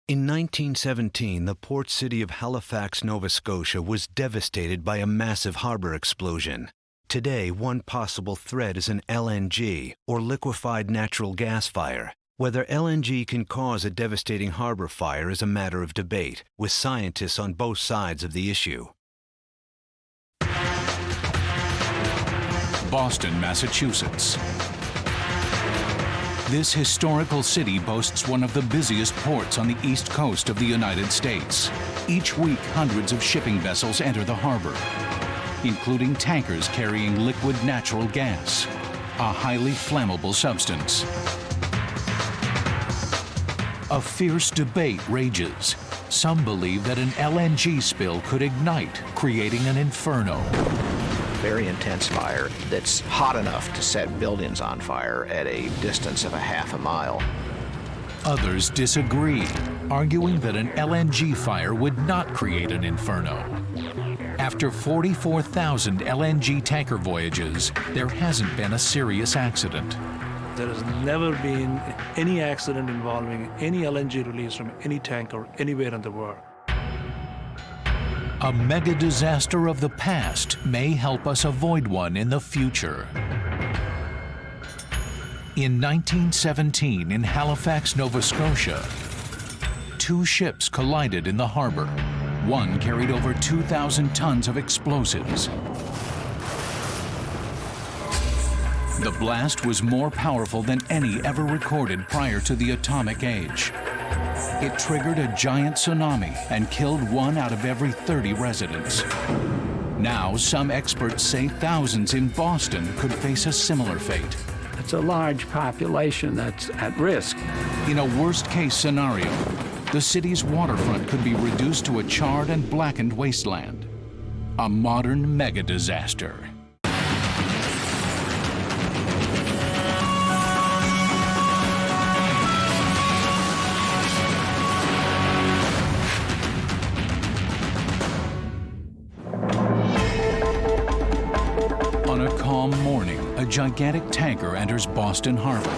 In 1917, the port city of Halifax, Nova Scotia was devastated by a massive harbor explosion. Today, one possible threat is an LNG, or liquefied natural gas fire. Whether LNG can cause a devastating harbor fire is a matter of debate, with scientists on both sides of the issue. Boston, Massachusetts. This historical city boasts one of the busiest ports on the east coast of the United States. Each week, hundreds of shipping vessels enter the harbor, including tankers carrying liquid natural gas, a highly flammable substance. A fierce debate rages. Some believe that an LNG spill could ignite, creating an inferno. Very intense fire that's hot enough to set buildings on fire at a distance of a half a mile. Others disagree, arguing that an LNG fire would not create an inferno. After 44,000 LNG tanker voyages, there hasn't been a serious accident. There has never been any accident involving any LNG release from any tanker anywhere in the world. A mega disaster of the past may help us avoid one in the future. In 1917, in Halifax, Nova Scotia, two ships collided in the harbor. One carried over 2,000 tons of explosives. The blast was more powerful than any ever recorded prior to the atomic age. It triggered a giant tsunami and killed 1 out of every 30 residents. Now, some experts say thousands in Boston could face a similar fate. It's a large population that's at risk. In a worst-case scenario, the city's waterfront could be reduced to a charred and blackened wasteland. A modern mega-disaster. On a calm morning, a gigantic tanker enters Boston Harbor.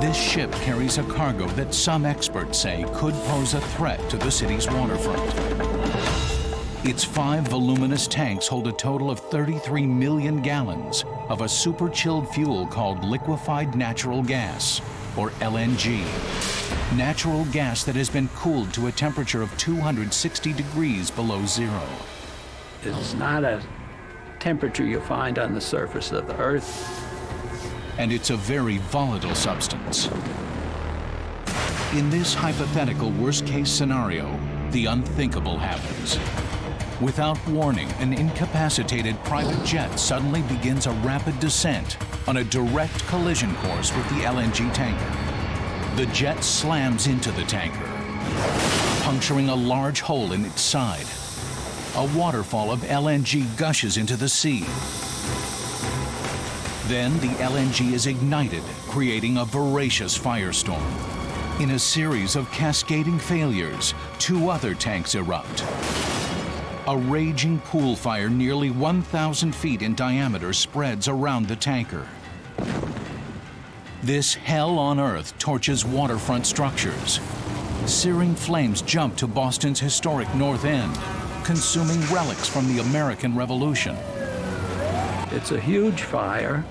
This ship carries a cargo that some experts say could pose a threat to the city's waterfront. Its 5 voluminous tanks hold a total of 33 million gallons of a super-chilled fuel called liquefied natural gas, or LNG. Natural gas that has been cooled to a temperature of 260 degrees below zero. It's not a temperature you find on the surface of the Earth. And it's a very volatile substance. In this hypothetical worst-case scenario, the unthinkable happens. Without warning, an incapacitated private jet suddenly begins a rapid descent on a direct collision course with the LNG tanker. The jet slams into the tanker, puncturing a large hole in its side. A waterfall of LNG gushes into the sea. Then the LNG is ignited, creating a voracious firestorm. In a series of cascading failures, 2 other tanks erupt. A raging pool fire nearly 1,000 feet in diameter spreads around the tanker. This hell on earth torches waterfront structures. Searing flames jump to Boston's historic North End, consuming relics from the American Revolution. It's a huge fire.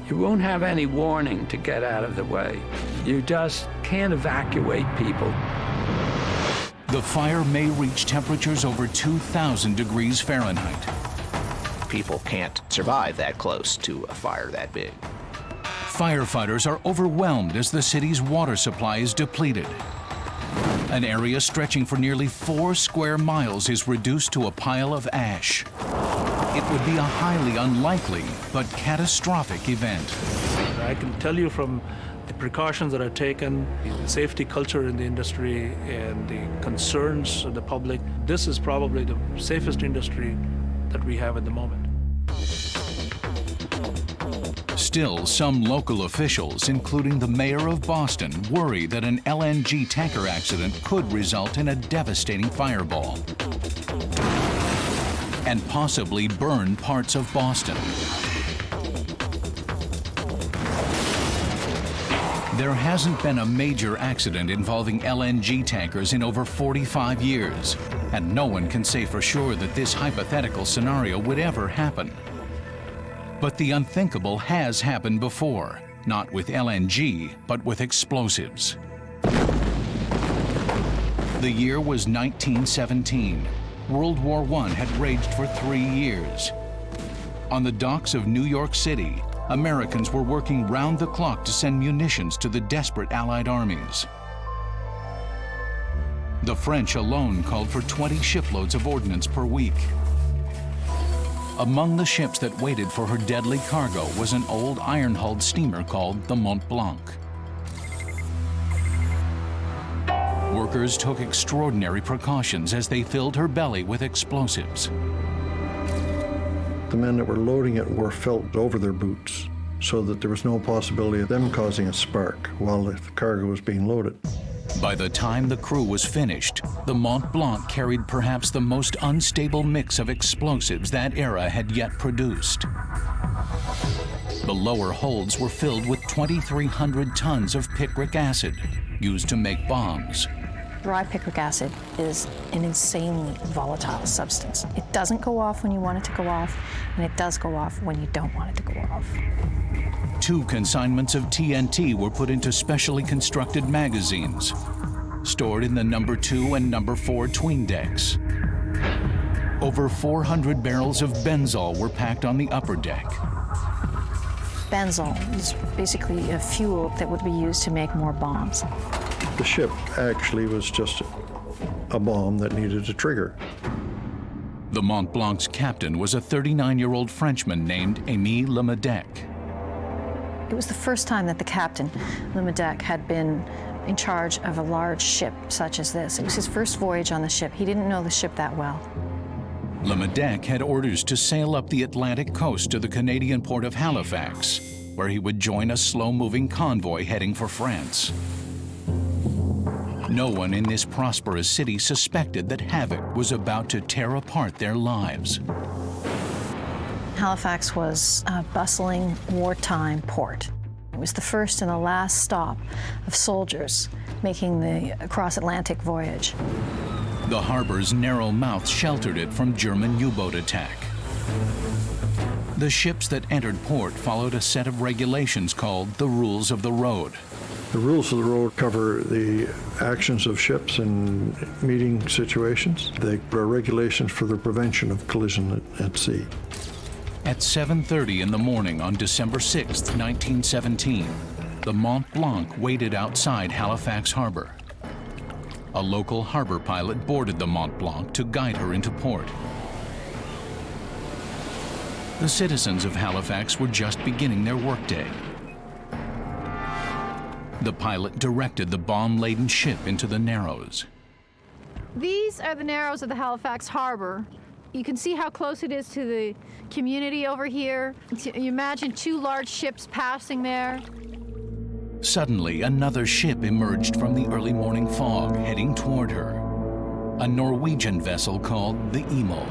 You won't have any warning to get out of the way. You just can't evacuate people. The fire may reach temperatures over 2,000 degrees Fahrenheit. People can't survive that close to a fire that big. Firefighters are overwhelmed as the city's water supply is depleted. An area stretching for nearly 4 square miles is reduced to a pile of ash. It would be a highly unlikely but catastrophic event. I can tell you from the precautions that are taken, the safety culture in the industry, and the concerns of the public, this is probably the safest industry that we have at the moment. Still, some local officials, including the mayor of Boston, worry that an LNG tanker accident could result in a devastating fireball and possibly burn parts of Boston. There hasn't been a major accident involving LNG tankers in over 45 years, and no one can say for sure that this hypothetical scenario would ever happen. But the unthinkable has happened before, not with LNG, but with explosives. The year was 1917. World War I had raged for 3 years. On the docks of New York City, Americans were working round the clock to send munitions to the desperate Allied armies. The French alone called for 20 shiploads of ordnance per week. Among the ships that waited for her deadly cargo was an old iron-hulled steamer called the Mont Blanc. Workers took extraordinary precautions as they filled her belly with explosives. The men that were loading it wore felt over their boots so that there was no possibility of them causing a spark while the cargo was being loaded. By the time the crew was finished, the Mont Blanc carried perhaps the most unstable mix of explosives that era had yet produced. The lower holds were filled with 2,300 tons of picric acid, used to make bombs. Dry picric acid is an insanely volatile substance. It doesn't go off when you want it to go off, and it does go off when you don't want it to go off. 2 consignments of TNT were put into specially constructed magazines, stored in the number 2 and number 4 tween decks. Over 400 barrels of benzol were packed on the upper deck. Benzol is basically a fuel that would be used to make more bombs. The ship actually was just a bomb that needed a trigger. The Mont Blanc's captain was a 39-year-old Frenchman named Émile Lemedec. It was the first time that the captain, Lemedec, had been in charge of a large ship such as this. It was his first voyage on the ship. He didn't know the ship that well. Lemedec had orders to sail up the Atlantic coast to the Canadian port of Halifax, where he would join a slow-moving convoy heading for France. No one in this prosperous city suspected that havoc was about to tear apart their lives. Halifax was a bustling wartime port. It was the first and the last stop of soldiers making the cross-Atlantic voyage. The harbor's narrow mouth sheltered it from German U-boat attack. The ships that entered port followed a set of regulations called the Rules of the Road. The rules of the road cover the actions of ships in meeting situations. They are regulations for the prevention of collision at sea. At 7:30 in the morning on December 6, 1917, the Mont Blanc waited outside Halifax Harbor. A local harbor pilot boarded the Mont Blanc to guide her into port. The citizens of Halifax were just beginning their workday. The pilot directed the bomb-laden ship into the Narrows. These are the Narrows of the Halifax Harbor. You can see how close it is to the community over here. You imagine 2 large ships passing there. Suddenly, another ship emerged from the early morning fog, heading toward her. A Norwegian vessel called the Imo.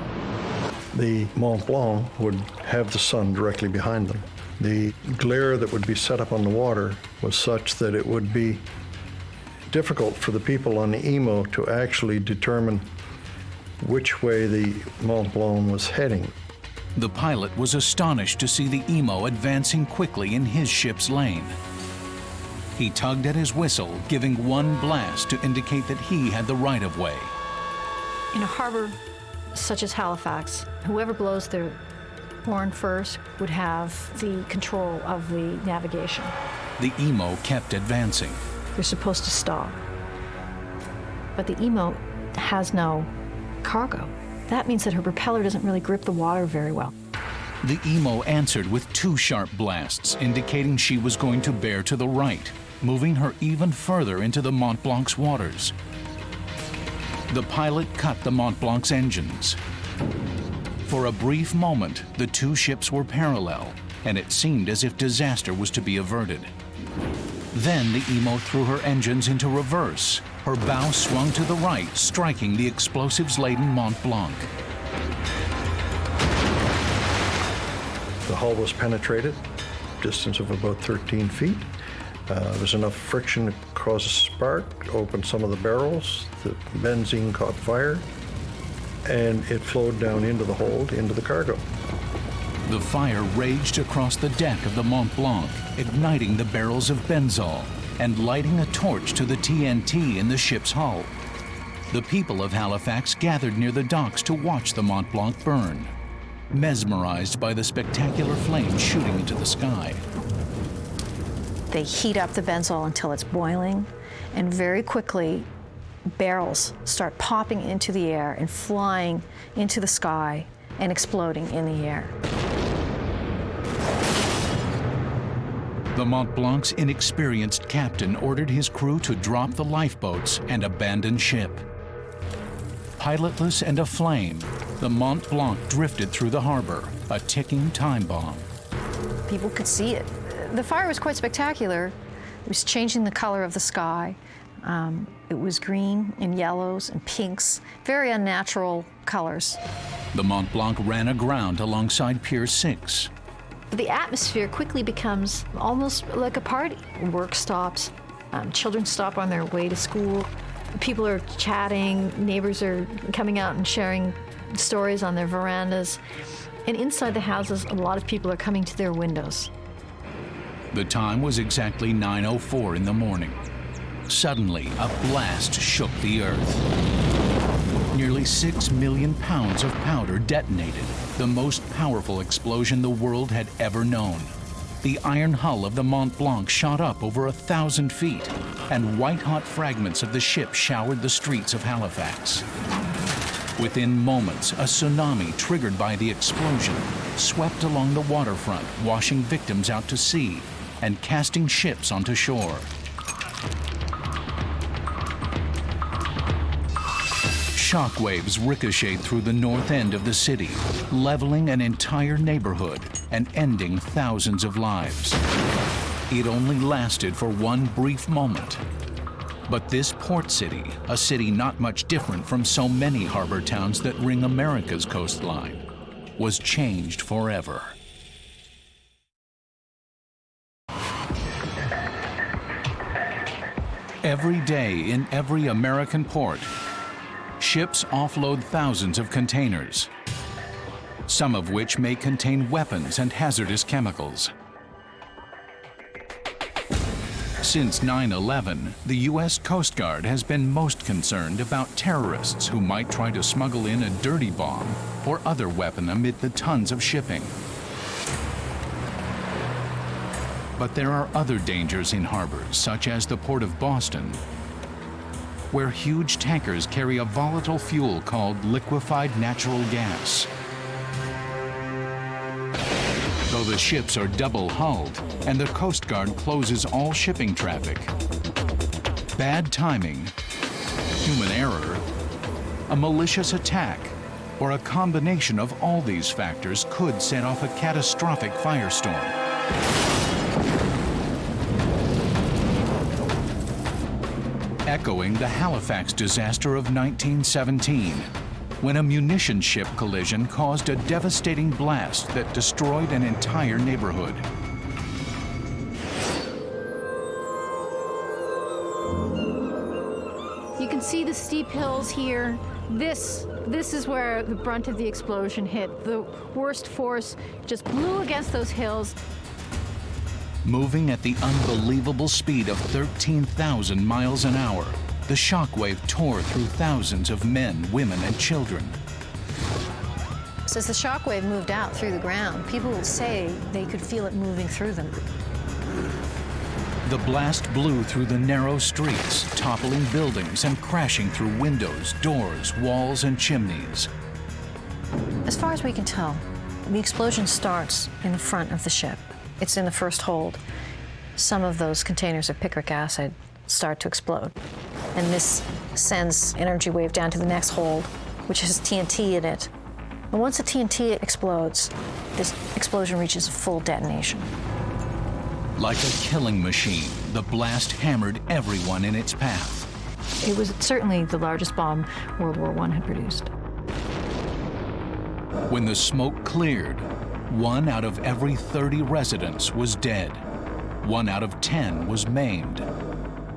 The Mont Blanc would have the sun directly behind them. The glare that would be set up on the water was such that it would be difficult for the people on the Imo to actually determine which way the Mont Blanc was heading. The pilot was astonished to see the Imo advancing quickly in his ship's lane. He tugged at his whistle, giving 1 blast to indicate that he had the right-of-way. In a harbor such as Halifax, whoever blows their horn first would have the control of the navigation. The Imo kept advancing. You're supposed to stop. But the Imo has no cargo. That means that her propeller doesn't really grip the water very well. The Imo answered with 2 sharp blasts, indicating she was going to bear to the right, moving her even further into the Mont Blanc's waters. The pilot cut the Mont Blanc's engines. For a brief moment, the 2 ships were parallel, and it seemed as if disaster was to be averted. Then the Imo threw her engines into reverse. Her bow swung to the right, striking the explosives-laden Mont Blanc. The hull was penetrated, distance of about 13 feet, There was enough friction to cause a spark, open some of the barrels. The benzene caught fire, and it flowed down into the hold, into the cargo. The fire raged across the deck of the Mont Blanc, igniting the barrels of benzol and lighting a torch to the TNT in the ship's hull. The people of Halifax gathered near the docks to watch the Mont Blanc burn, mesmerized by the spectacular flames shooting into the sky. They heat up the benzol until it's boiling, and very quickly, barrels start popping into the air and flying into the sky and exploding in the air. The Mont Blanc's inexperienced captain ordered his crew to drop the lifeboats and abandon ship. Pilotless and aflame, the Mont Blanc drifted through the harbor, a ticking time bomb. People could see it. The fire was quite spectacular. It was changing the color of the sky. It was green and yellows and pinks, very unnatural colors. The Mont Blanc ran aground alongside Pier 6. The atmosphere quickly becomes almost like a party. Work stops, children stop on their way to school, people are chatting, neighbors are coming out and sharing stories on their verandas. And inside the houses, a lot of people are coming to their windows. The time was exactly 9:04 in the morning. Suddenly, a blast shook the earth. Nearly 6 million pounds of powder detonated, the most powerful explosion the world had ever known. The iron hull of the Mont Blanc shot up over 1,000 feet, and white-hot fragments of the ship showered the streets of Halifax. Within moments, a tsunami triggered by the explosion swept along the waterfront, washing victims out to sea and casting ships onto shore. Shockwaves ricocheted through the north end of the city, leveling an entire neighborhood and ending thousands of lives. It only lasted for one brief moment. But this port city, a city not much different from so many harbor towns that ring America's coastline, was changed forever. Every day in every American port, ships offload thousands of containers, some of which may contain weapons and hazardous chemicals. Since 9/11, the U.S. Coast Guard has been most concerned about terrorists who might try to smuggle in a dirty bomb or other weapon amid the tons of shipping. But there are other dangers in harbors, such as the Port of Boston, where huge tankers carry a volatile fuel called liquefied natural gas. Though the ships are double-hulled and the Coast Guard closes all shipping traffic, bad timing, human error, a malicious attack, or a combination of all these factors could set off a catastrophic firestorm. Echoing the Halifax disaster of 1917, when a munition ship collision caused a devastating blast that destroyed an entire neighborhood. You can see the steep hills here. This is where the brunt of the explosion hit. The worst force just blew against those hills. Moving at the unbelievable speed of 13,000 miles an hour, the shockwave tore through thousands of men, women, and children. So as the shockwave moved out through the ground, people will say they could feel it moving through them. The blast blew through the narrow streets, toppling buildings and crashing through windows, doors, walls, and chimneys. As far as we can tell, the explosion starts in the front of the ship. It's in the first hold. Some of those containers of picric acid start to explode. And this sends energy wave down to the next hold, which has TNT in it. And once the TNT explodes, this explosion reaches a full detonation. Like a killing machine, the blast hammered everyone in its path. It was certainly the largest bomb World War I had produced. When the smoke cleared, 1 out of every 30 residents was dead. 1 out of 10 was maimed.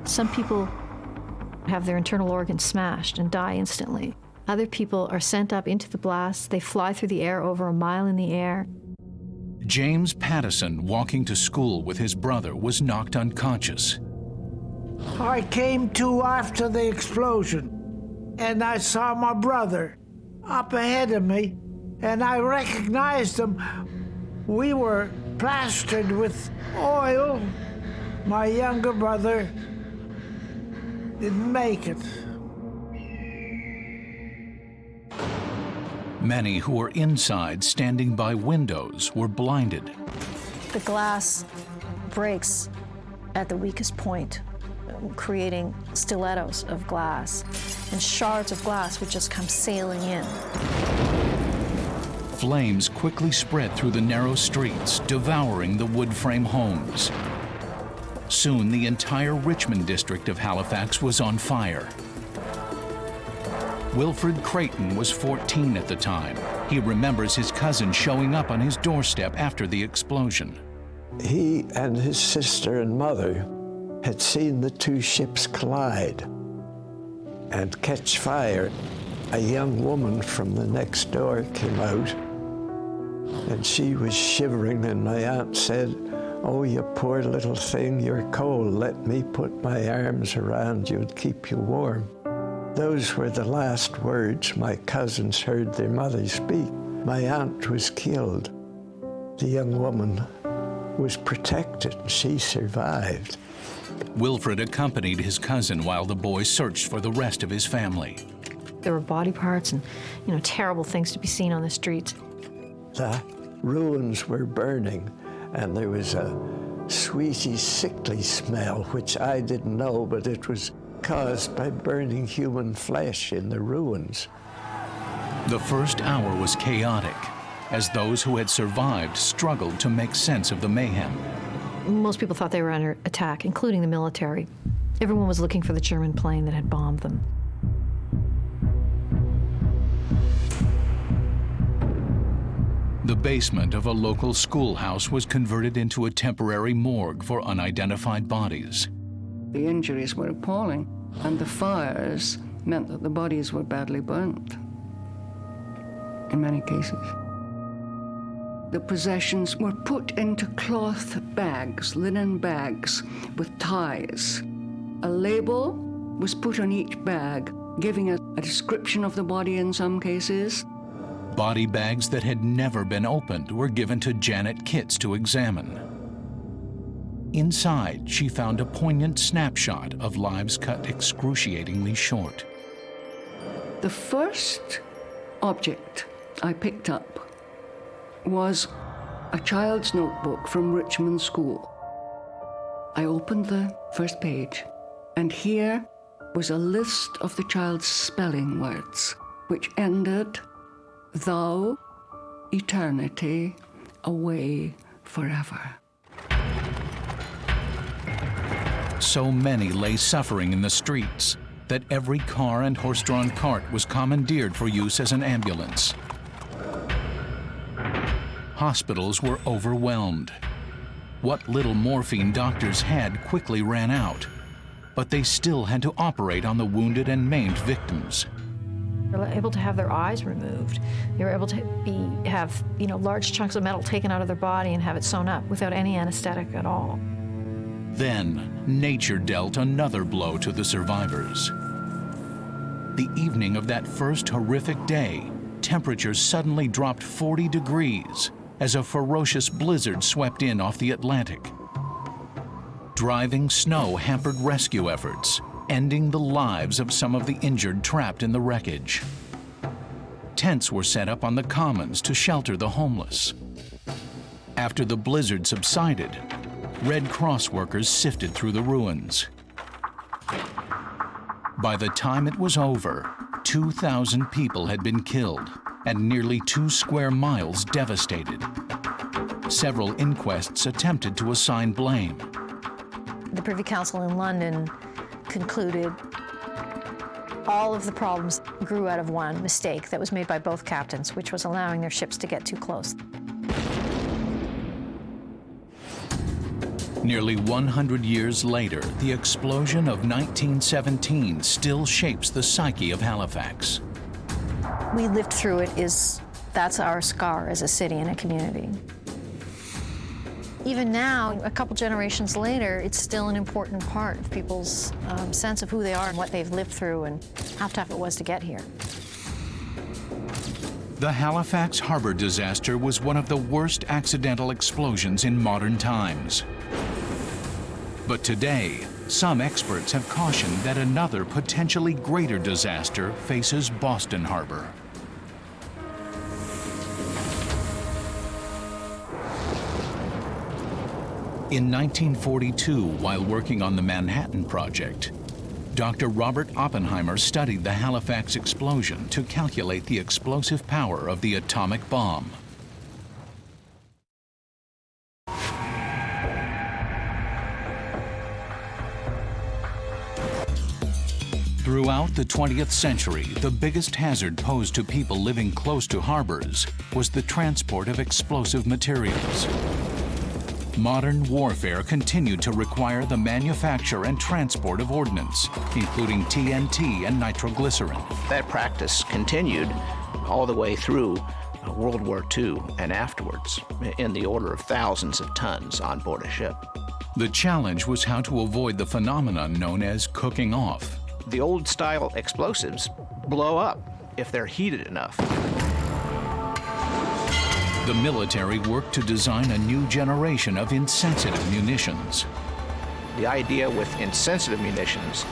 Some people have their internal organs smashed and die instantly. Other people are sent up into the blast. They fly through the air over a mile in the air. James Pattison, walking to school with his brother, was knocked unconscious. I came to after the explosion, and I saw my brother up ahead of me, and I recognized him. We were plastered with oil. My younger brother didn't make it. Many who were inside, standing by windows, were blinded. The glass breaks at the weakest point, creating stilettos of glass, and shards of glass would just come sailing in. Flames quickly spread through the narrow streets, devouring the wood frame homes. Soon, the entire Richmond district of Halifax was on fire. Wilfred Creighton was 14 at the time. He remembers his cousin showing up on his doorstep after the explosion. He and his sister and mother had seen the two ships collide and catch fire. A young woman from the next door came out, and she was shivering, and my aunt said, "Oh, you poor little thing, you're cold. Let me put my arms around you and keep you warm." Those were the last words my cousins heard their mother speak. My aunt was killed. The young woman was protected. She survived. Wilfred accompanied his cousin while the boy searched for the rest of his family. There were body parts and, terrible things to be seen on the streets. The ruins were burning, and there was a sweety, sickly smell, which I didn't know, but it was caused by burning human flesh in the ruins. The first hour was chaotic, as those who had survived struggled to make sense of the mayhem. Most people thought they were under attack, including the military. Everyone was looking for the German plane that had bombed them. The basement of a local schoolhouse was converted into a temporary morgue for unidentified bodies. The injuries were appalling, and the fires meant that the bodies were badly burnt, in many cases. The possessions were put into cloth bags, linen bags, with ties. A label was put on each bag, giving a description of the body in some cases. Body bags that had never been opened were given to Janet Kitts to examine. Inside, she found a poignant snapshot of lives cut excruciatingly short. The first object I picked up was a child's notebook from Richmond School. I opened the first page, and here was a list of the child's spelling words, which ended, "Thou, eternity, away forever." So many lay suffering in the streets that every car and horse-drawn cart was commandeered for use as an ambulance. Hospitals were overwhelmed. What little morphine doctors had quickly ran out, but they still had to operate on the wounded and maimed victims. They were able to have their eyes removed. They were able to have large chunks of metal taken out of their body and have it sewn up without any anesthetic at all. Then, nature dealt another blow to the survivors. The evening of that first horrific day, temperatures suddenly dropped 40 degrees as a ferocious blizzard swept in off the Atlantic. Driving snow hampered rescue efforts, ending the lives of some of the injured trapped in the wreckage. Tents were set up on the commons to shelter the homeless. After the blizzard subsided, Red Cross workers sifted through the ruins. By the time it was over, 2,000 people had been killed and nearly 2 square miles devastated. Several inquests attempted to assign blame. The Privy Council in London concluded all of the problems grew out of one mistake that was made by both captains, which was allowing their ships to get too close. Nearly 100 years later, the explosion of 1917 still shapes the psyche of Halifax. We lived through it. That's our scar as a city and a community. Even now, a couple generations later, it's still an important part of people's sense of who they are and what they've lived through and how tough it was to get here. The Halifax Harbor disaster was one of the worst accidental explosions in modern times. But today, some experts have cautioned that another potentially greater disaster faces Boston Harbor. In 1942, while working on the Manhattan Project, Dr. Robert Oppenheimer studied the Halifax explosion to calculate the explosive power of the atomic bomb. Throughout the 20th century, the biggest hazard posed to people living close to harbors was the transport of explosive materials. Modern warfare continued to require the manufacture and transport of ordnance, including TNT and nitroglycerin. That practice continued all the way through World War II and afterwards, in the order of thousands of tons on board a ship. The challenge was how to avoid the phenomenon known as cooking off. The old-style explosives blow up if they're heated enough. The military worked to design a new generation of insensitive munitions. The idea with insensitive munitions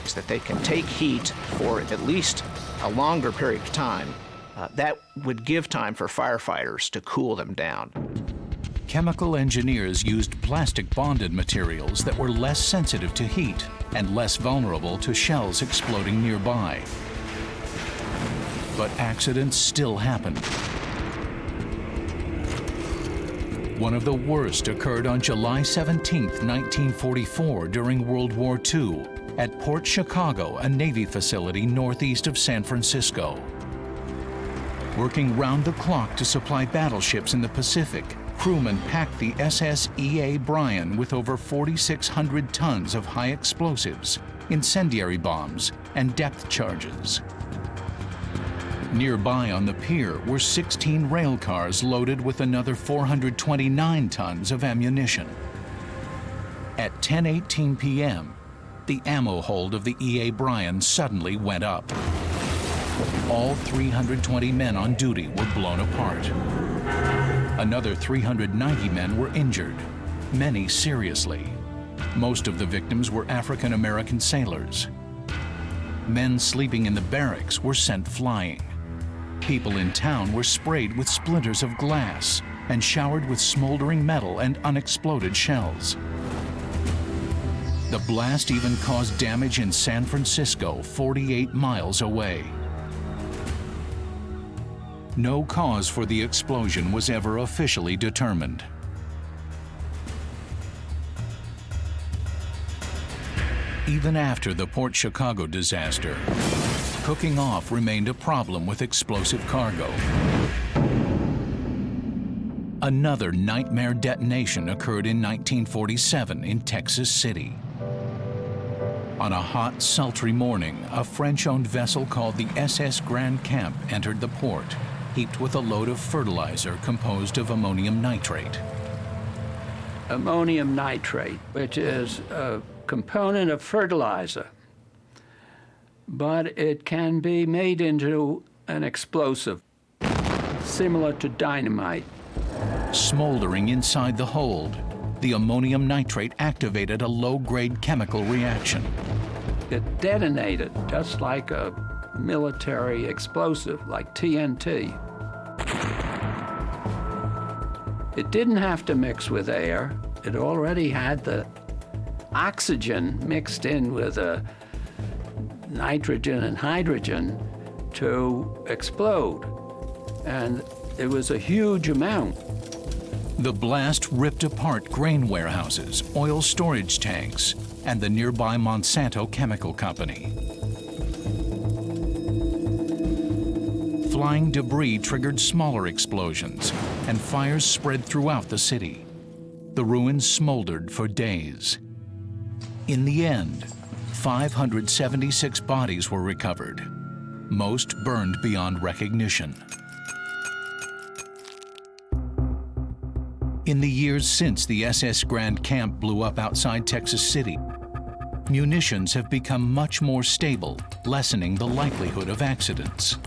is that they can take heat for at least a longer period of time. That would give time for firefighters to cool them down. Chemical engineers used plastic bonded materials that were less sensitive to heat and less vulnerable to shells exploding nearby. But accidents still happened. One of the worst occurred on July 17, 1944, during World War II, at Port Chicago, a Navy facility northeast of San Francisco. Working round the clock to supply battleships in the Pacific, crewmen packed the SS E.A. Bryan with over 4,600 tons of high explosives, incendiary bombs, and depth charges. Nearby on the pier were 16 rail cars loaded with another 429 tons of ammunition. At 10:18 p.m., the ammo hold of the E.A. Bryan suddenly went up. All 320 men on duty were blown apart. Another 390 men were injured, many seriously. Most of the victims were African American sailors. Men sleeping in the barracks were sent flying. People in town were sprayed with splinters of glass and showered with smoldering metal and unexploded shells. The blast even caused damage in San Francisco, 48 miles away. No cause for the explosion was ever officially determined. Even after the Port Chicago disaster, cooking off remained a problem with explosive cargo. Another nightmare detonation occurred in 1947 in Texas City. On a hot, sultry morning, a French-owned vessel called the SS Grand Camp entered the port, heaped with a load of fertilizer composed of ammonium nitrate. Ammonium nitrate, which is a component of fertilizer, but it can be made into an explosive, similar to dynamite. Smoldering inside the hold, the ammonium nitrate activated a low-grade chemical reaction. It detonated just like a military explosive, like TNT. It didn't have to mix with air. It already had the oxygen mixed in with nitrogen and hydrogen to explode. And it was a huge amount. The blast ripped apart grain warehouses, oil storage tanks, and the nearby Monsanto Chemical Company. Flying debris triggered smaller explosions, and fires spread throughout the city. The ruins smoldered for days. In the end, 576 bodies were recovered, most burned beyond recognition. In the years since the SS Grand Camp blew up outside Texas City, munitions have become much more stable, lessening the likelihood of accidents.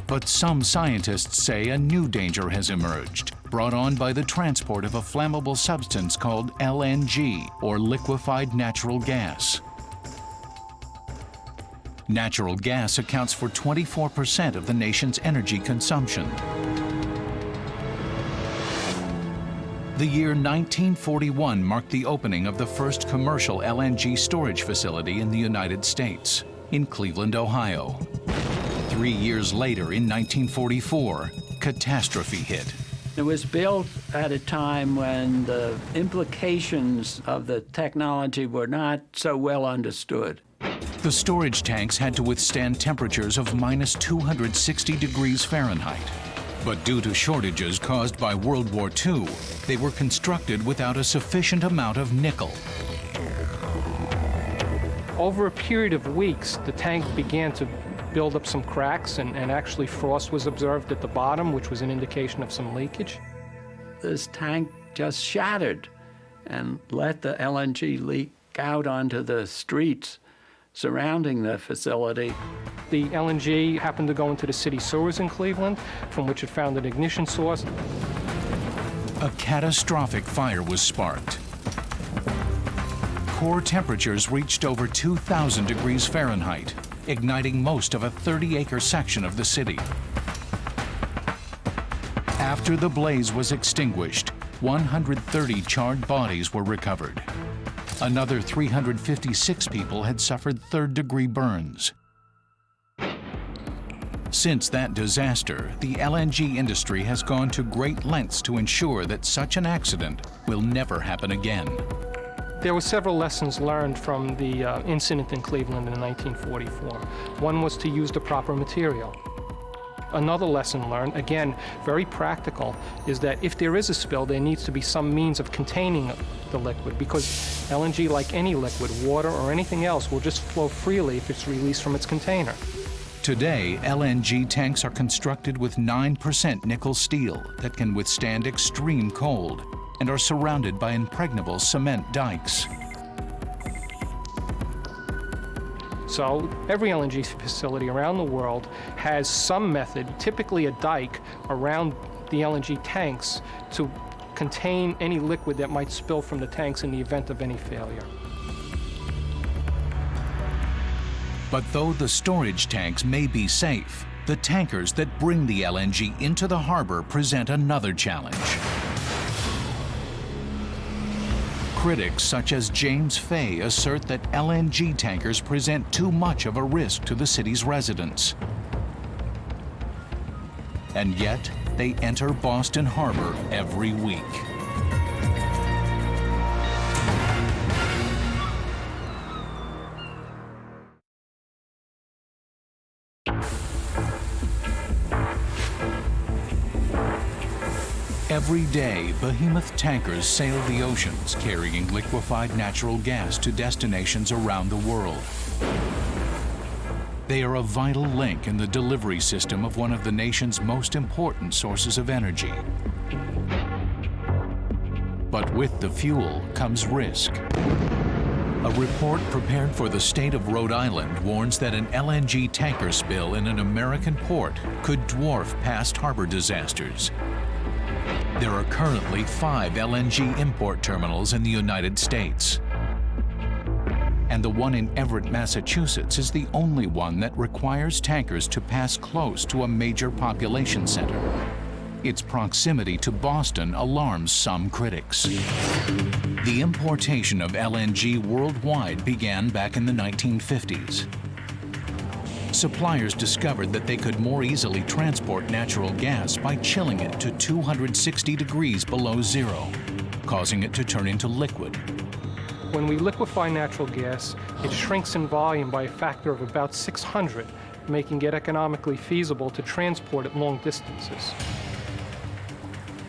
But some scientists say a new danger has emerged, brought on by the transport of a flammable substance called LNG, or liquefied natural gas. Natural gas accounts for 24% of the nation's energy consumption. The year 1941 marked the opening of the first commercial LNG storage facility in the United States, in Cleveland, Ohio. 3 years later, in 1944, catastrophe hit. It was built at a time when the implications of the technology were not so well understood. The storage tanks had to withstand temperatures of minus 260 degrees Fahrenheit. But due to shortages caused by World War II, they were constructed without a sufficient amount of nickel. Over a period of weeks, the tank began to build up some cracks, and actually frost was observed at the bottom, which was an indication of some leakage. This tank just shattered and let the LNG leak out onto the streets surrounding the facility. The LNG happened to go into the city sewers in Cleveland, from which it found an ignition source. A catastrophic fire was sparked. Core temperatures reached over 2,000 degrees Fahrenheit, igniting most of a 30-acre section of the city. After the blaze was extinguished, 130 charred bodies were recovered. Another 356 people had suffered third-degree burns. Since that disaster, the LNG industry has gone to great lengths to ensure that such an accident will never happen again. There were several lessons learned from the incident in Cleveland in 1944. One was to use the proper material. Another lesson learned, again, very practical, is that if there is a spill, there needs to be some means of containing the liquid, because LNG, like any liquid, water or anything else, will just flow freely if it's released from its container. Today, LNG tanks are constructed with 9% nickel steel that can withstand extreme cold and are surrounded by impregnable cement dikes. So every LNG facility around the world has some method, typically a dike, around the LNG tanks to contain any liquid that might spill from the tanks in the event of any failure. But though the storage tanks may be safe, the tankers that bring the LNG into the harbor present another challenge. Critics such as James Fay assert that LNG tankers present too much of a risk to the city's residents. And yet, they enter Boston Harbor every week. Every day, behemoth tankers sail the oceans carrying liquefied natural gas to destinations around the world. They are a vital link in the delivery system of one of the nation's most important sources of energy. But with the fuel comes risk. A report prepared for the state of Rhode Island warns that an LNG tanker spill in an American port could dwarf past harbor disasters. There are currently 5 LNG import terminals in the United States. And the one in Everett, Massachusetts is the only one that requires tankers to pass close to a major population center. Its proximity to Boston alarms some critics. The importation of LNG worldwide began back in the 1950s. Suppliers discovered that they could more easily transport natural gas by chilling it to 260 degrees below zero, causing it to turn into liquid. When we liquefy natural gas, it shrinks in volume by a factor of about 600, making it economically feasible to transport it long distances.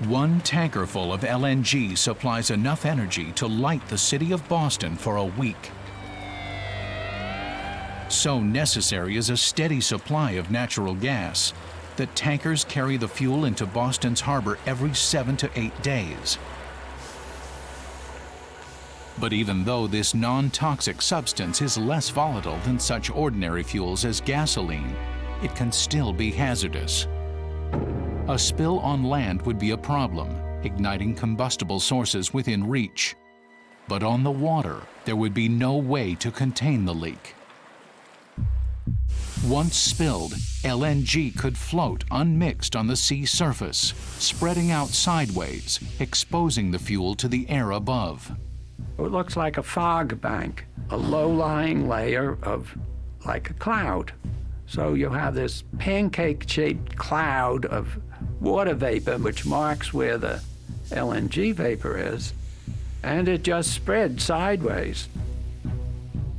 One tanker full of LNG supplies enough energy to light the city of Boston for a week. So necessary is a steady supply of natural gas that tankers carry the fuel into Boston's harbor every 7 to 8 days. But even though this non-toxic substance is less volatile than such ordinary fuels as gasoline, it can still be hazardous. A spill on land would be a problem, igniting combustible sources within reach. But on the water, there would be no way to contain the leak. Once spilled, LNG could float unmixed on the sea surface, spreading out sideways, exposing the fuel to the air above. It looks like a fog bank, a low-lying layer of like a cloud. So you have this pancake-shaped cloud of water vapor, which marks where the LNG vapor is, and it just spread sideways.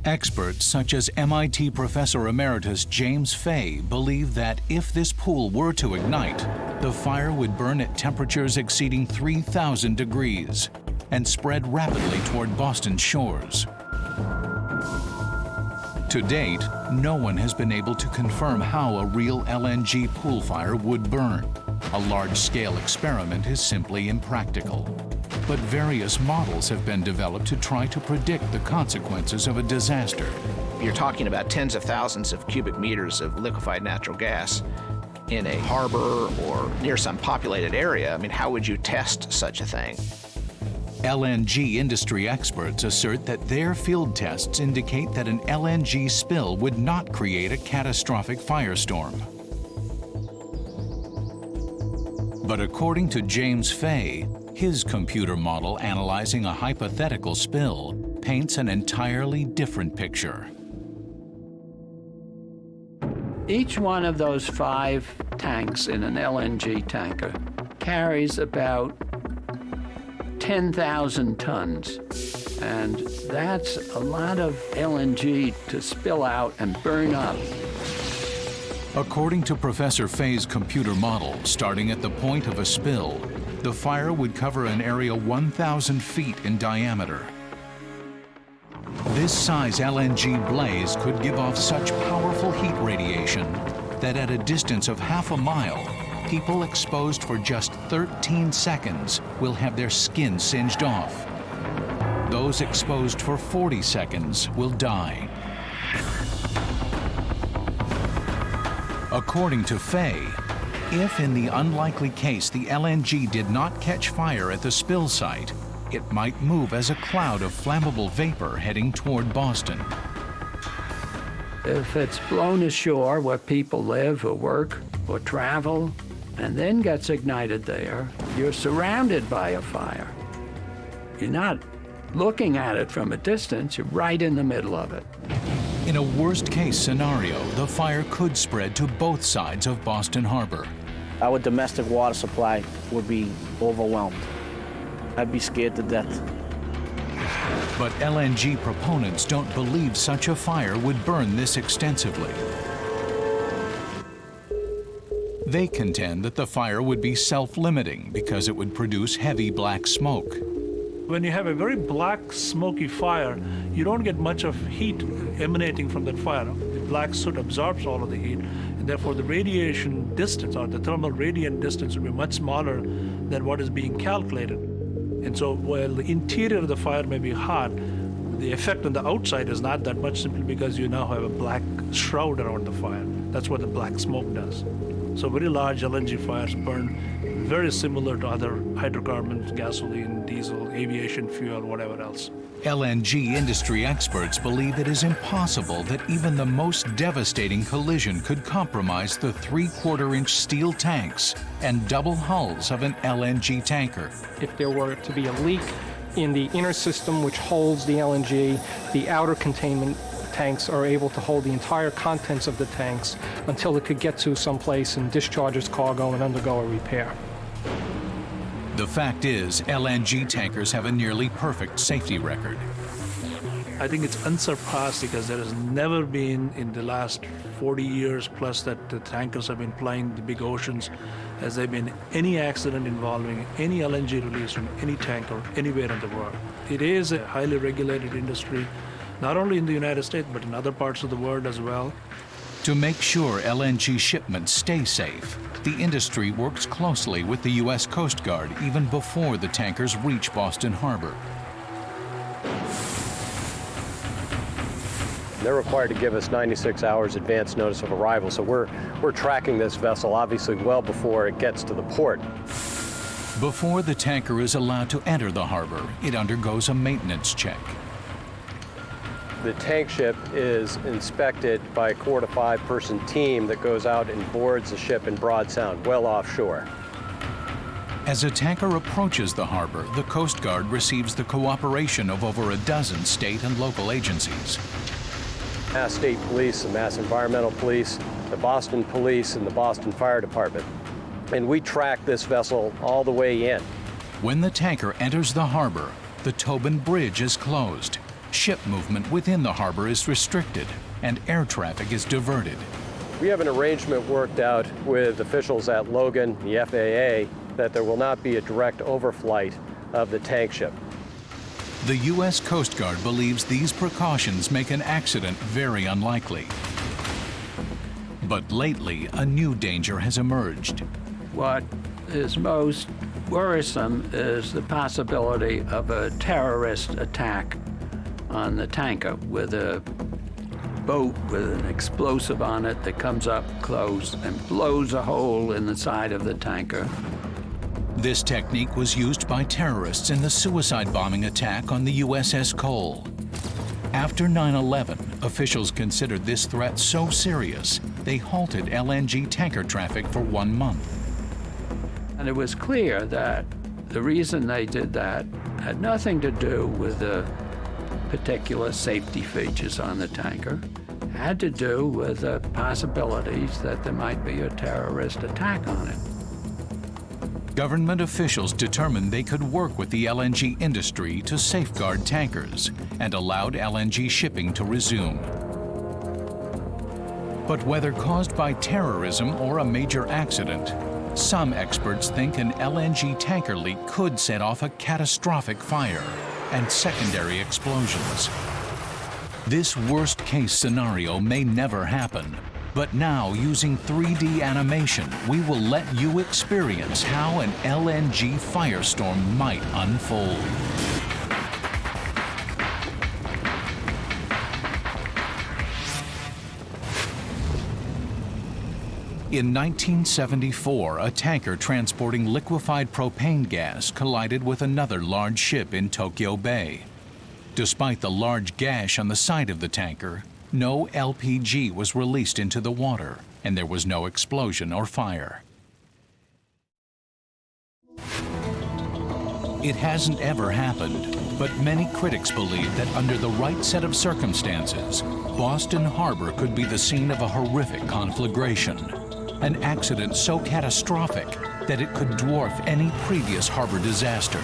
Experts such as MIT Professor Emeritus James Fay believe that if this pool were to ignite, the fire would burn at temperatures exceeding 3,000 degrees and spread rapidly toward Boston's shores. To date, no one has been able to confirm how a real LNG pool fire would burn. A large-scale experiment is simply impractical. But various models have been developed to try to predict the consequences of a disaster. You're talking about tens of thousands of cubic meters of liquefied natural gas in a harbor or near some populated area. I mean, how would you test such a thing? LNG industry experts assert that their field tests indicate that an LNG spill would not create a catastrophic firestorm. But according to James Fay, his computer model analyzing a hypothetical spill paints an entirely different picture. Each one of those 5 tanks in an LNG tanker carries about 10,000 tons. And that's a lot of LNG to spill out and burn up. According to Professor Fay's computer model, starting at the point of a spill, the fire would cover an area 1,000 feet in diameter. This size LNG blaze could give off such powerful heat radiation that at a distance of half a mile, people exposed for just 13 seconds will have their skin singed off. Those exposed for 40 seconds will die. According to Fay, if in the unlikely case the LNG did not catch fire at the spill site, it might move as a cloud of flammable vapor heading toward Boston. If it's blown ashore where people live or work or travel and then gets ignited there, you're surrounded by a fire. You're not looking at it from a distance, you're right in the middle of it. In a worst-case scenario, the fire could spread to both sides of Boston Harbor. Our domestic water supply would be overwhelmed. I'd be scared to death. But LNG proponents don't believe such a fire would burn this extensively. They contend that the fire would be self-limiting because it would produce heavy black smoke. When you have a very black, smoky fire, you don't get much of heat emanating from that fire. The black soot absorbs all of the heat, and therefore the radiation distance, or the thermal radiant distance, will be much smaller than what is being calculated. And so while the interior of the fire may be hot, the effect on the outside is not that much, simply because you now have a black shroud around the fire. That's what the black smoke does. So very large LNG fires burn very similar to other hydrocarbons, gasoline, diesel, aviation fuel, whatever else. LNG industry experts believe it is impossible that even the most devastating collision could compromise the 3/4-inch steel tanks and double hulls of an LNG tanker. If there were to be a leak in the inner system which holds the LNG, the outer containment tanks are able to hold the entire contents of the tanks until it could get to someplace and discharge its cargo and undergo a repair. The fact is, LNG tankers have a nearly perfect safety record. I think it's unsurpassed because there has never been in the last 40 years plus that the tankers have been plying the big oceans has there been any accident involving any LNG released from any tanker anywhere in the world. It is a highly regulated industry, not only in the United States, but in other parts of the world as well. To make sure LNG shipments stay safe, the industry works closely with the U.S. Coast Guard even before the tankers reach Boston Harbor. They're required to give us 96 hours advance notice of arrival, so we're tracking this vessel obviously well before it gets to the port. Before the tanker is allowed to enter the harbor, it undergoes a maintenance check. The tank ship is inspected by a 4 to 5 person team that goes out and boards the ship in Broad Sound, well offshore. As a tanker approaches the harbor, the Coast Guard receives the cooperation of over a dozen state and local agencies. Mass State Police, the Mass Environmental Police, the Boston Police, and the Boston Fire Department. And we track this vessel all the way in. When the tanker enters the harbor, the Tobin Bridge is closed. Ship movement within the harbor is restricted, and air traffic is diverted. We have an arrangement worked out with officials at Logan, the FAA, that there will not be a direct overflight of the tank ship. The U.S. Coast Guard believes these precautions make an accident very unlikely. But lately, a new danger has emerged. What is most worrisome is the possibility of a terrorist attack on the tanker with a boat with an explosive on it that comes up close and blows a hole in the side of the tanker. This technique was used by terrorists in the suicide bombing attack on the USS Cole. After 9/11, officials considered this threat so serious, they halted LNG tanker traffic for 1 month. And it was clear that the reason they did that had nothing to do with the particular safety features on the tanker. It had to do with the possibilities that there might be a terrorist attack on it. Government officials determined they could work with the LNG industry to safeguard tankers and allowed LNG shipping to resume. But whether caused by terrorism or a major accident, some experts think an LNG tanker leak could set off a catastrophic fire and secondary explosions. This worst-case scenario may never happen, but now, using 3D animation, we will let you experience how an LNG firestorm might unfold. In 1974, a tanker transporting liquefied propane gas collided with another large ship in Tokyo Bay. Despite the large gash on the side of the tanker, no LPG was released into the water, and there was no explosion or fire. It hasn't ever happened, but many critics believe that under the right set of circumstances, Boston Harbor could be the scene of a horrific conflagration. An accident so catastrophic that it could dwarf any previous harbor disaster.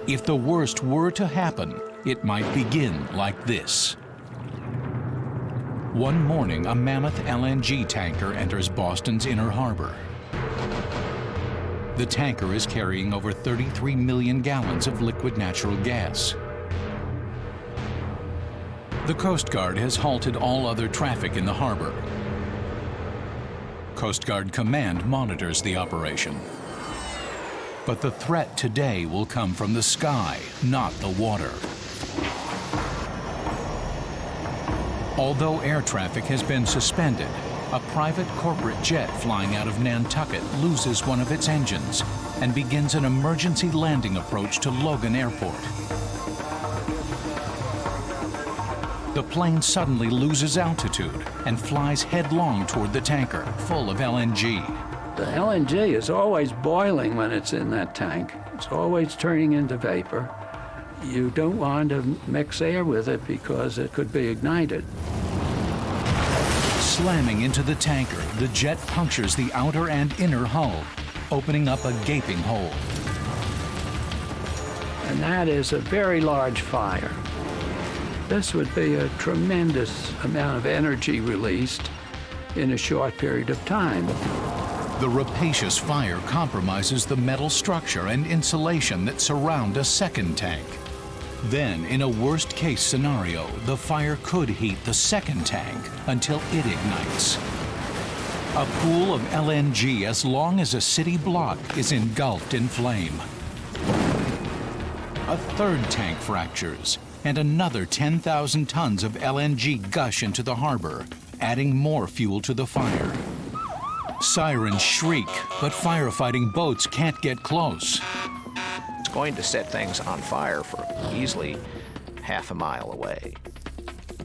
If the worst were to happen, it might begin like this. One morning, a mammoth LNG tanker enters Boston's inner harbor. The tanker is carrying over 33 million gallons of liquid natural gas. The Coast Guard has halted all other traffic in the harbor. Coast Guard Command monitors the operation. But the threat today will come from the sky, not the water. Although air traffic has been suspended, a private corporate jet flying out of Nantucket loses one of its engines and begins an emergency landing approach to Logan Airport. The plane suddenly loses altitude and flies headlong toward the tanker, full of LNG. The LNG is always boiling when it's in that tank. It's always turning into vapor. You don't want to mix air with it because it could be ignited. Slamming into the tanker, the jet punctures the outer and inner hull, opening up a gaping hole. And that is a very large fire. This would be a tremendous amount of energy released in a short period of time. The rapacious fire compromises the metal structure and insulation that surround a second tank. Then, in a worst-case scenario, the fire could heat the second tank until it ignites. A pool of LNG as long as a city block is engulfed in flame. A third tank fractures, and another 10,000 tons of LNG gush into the harbor, adding more fuel to the fire. Sirens shriek, but firefighting boats can't get close. It's going to set things on fire for easily half a mile away.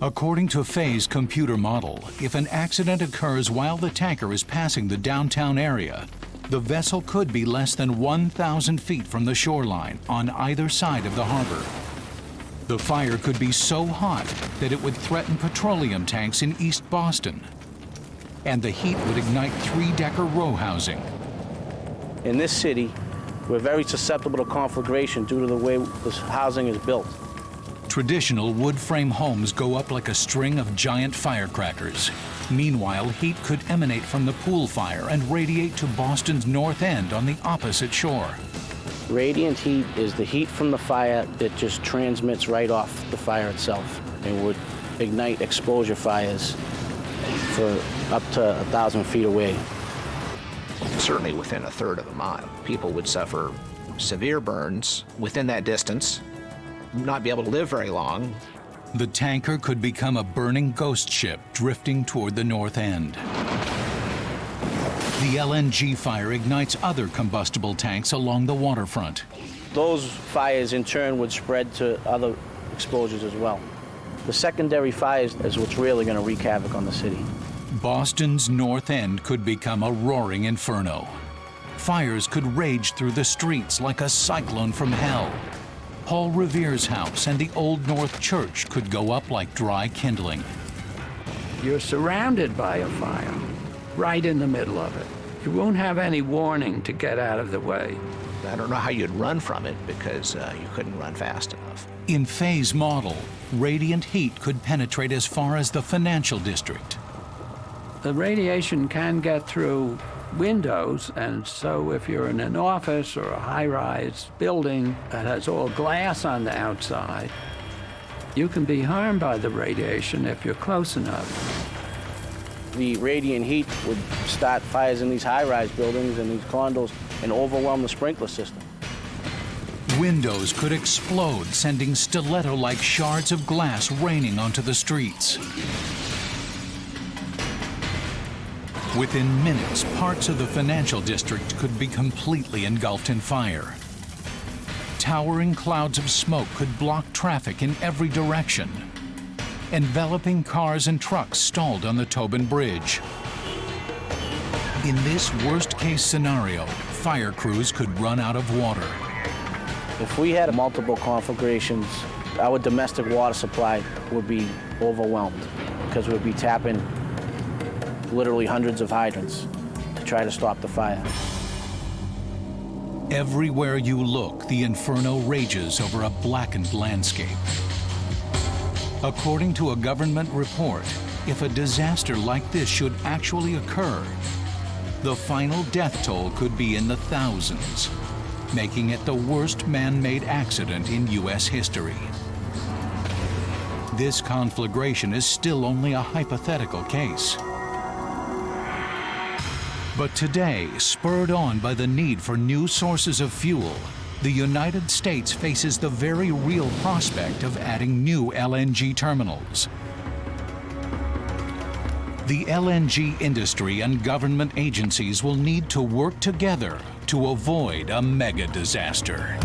According to Fay's computer model, if an accident occurs while the tanker is passing the downtown area, the vessel could be less than 1,000 feet from the shoreline on either side of the harbor. The fire could be so hot that it would threaten petroleum tanks in East Boston. And the heat would ignite three-decker row housing. In this city, we're very susceptible to conflagration due to the way this housing is built. Traditional wood frame homes go up like a string of giant firecrackers. Meanwhile, heat could emanate from the pool fire and radiate to Boston's North End on the opposite shore. Radiant heat is the heat from the fire that just transmits right off the fire itself and would ignite exposure fires for up to 1,000 feet away. Certainly within a third of a mile. People would suffer severe burns within that distance, not be able to live very long. The tanker could become a burning ghost ship drifting toward the North End. The LNG fire ignites other combustible tanks along the waterfront. Those fires in turn would spread to other exposures as well. The secondary fires is what's really going to wreak havoc on the city. Boston's North End could become a roaring inferno. Fires could rage through the streets like a cyclone from hell. Paul Revere's house and the Old North Church could go up like dry kindling. You're surrounded by a fire, right in the middle of it. You won't have any warning to get out of the way. I don't know how you'd run from it because you couldn't run fast enough. In Fay's model, radiant heat could penetrate as far as the financial district. The radiation can get through windows, and so if you're in an office or a high-rise building that has all glass on the outside, you can be harmed by the radiation if you're close enough. The radiant heat would start fires in these high-rise buildings and these condos and overwhelm the sprinkler system. Windows could explode, sending stiletto-like shards of glass raining onto the streets. Within minutes, parts of the financial district could be completely engulfed in fire. Towering clouds of smoke could block traffic in every direction. Enveloping cars and trucks stalled on the Tobin Bridge. In this worst-case scenario, fire crews could run out of water. If we had multiple conflagrations, our domestic water supply would be overwhelmed because we'd be tapping literally hundreds of hydrants to try to stop the fire. Everywhere you look, the inferno rages over a blackened landscape. According to a government report, if a disaster like this should actually occur, the final death toll could be in the thousands, making it the worst man-made accident in U.S. history. This conflagration is still only a hypothetical case. But today, spurred on by the need for new sources of fuel, the United States faces the very real prospect of adding new LNG terminals. The LNG industry and government agencies will need to work together to avoid a mega disaster.